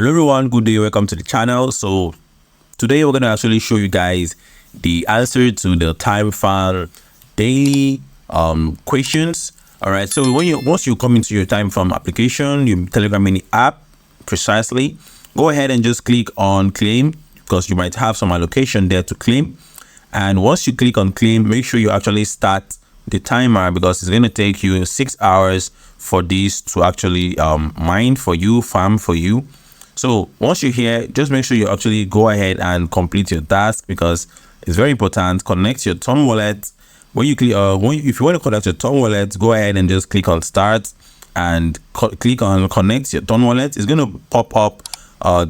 Hello everyone, good day, welcome to the channel. So today we're going to actually show you guys the answer to the time farm daily questions. All right, so once you come into your time farm application, your Telegram mini app, precisely, go ahead and just click on claim, because you might have some allocation there to claim. And once you click on claim, make sure you actually start the timer, because it's going to take you 6 hours for this to actually mine for you, farm for you. So once you're here, just make sure you actually go ahead and complete your task, because it's very important. Connect your Ton wallet. When you click, if you want to connect your Ton wallet, go ahead and just click on start and click on connect your Ton wallet. It's going to pop up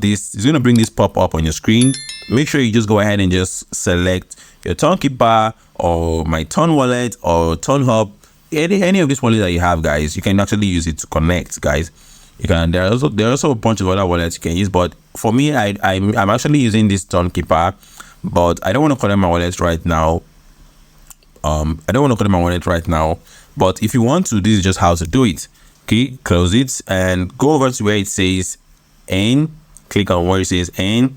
this. It's going to bring this pop up on your screen. Make sure you just go ahead and just select your Ton keeper or my Ton wallet or Ton hub. Any of these wallets that you have, guys, you can actually use it to connect, guys. You can. There are also a bunch of other wallets you can use, but for me, I'm actually using this Ton keeper, but I don't want to connect my wallet right now. But if you want to, this is just how to do it. Okay, close it and go over to where it says N. Click on where it says N.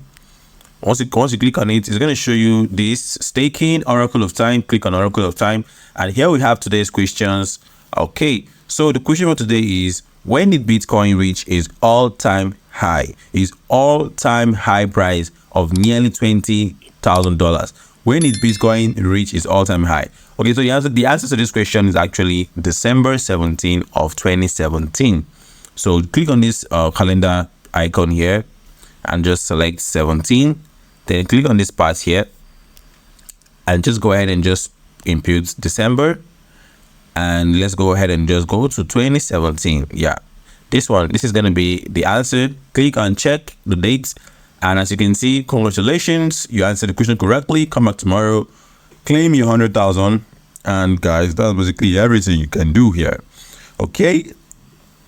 Once you click on it, it's going to show you this staking Oracle of Time. Click on Oracle of Time, and here we have today's questions. Okay, so the question for today is, when did Bitcoin reach its all-time high? Its all-time high price of nearly $20,000. When did Bitcoin reach its all-time high? Okay, so the answer to this question is actually December 17 of 2017. So click on this calendar icon here and just select 17. Then click on this part here and just go ahead and just input December. And let's go ahead and just go to 2017. Yeah, this is going to be the answer. Click on check the dates, and as you can see, congratulations, you answered the question correctly. Come back tomorrow, claim your 100,000, and guys, that's basically everything you can do here. Okay,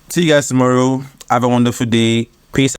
see you guys tomorrow. Have a wonderful day. Peace.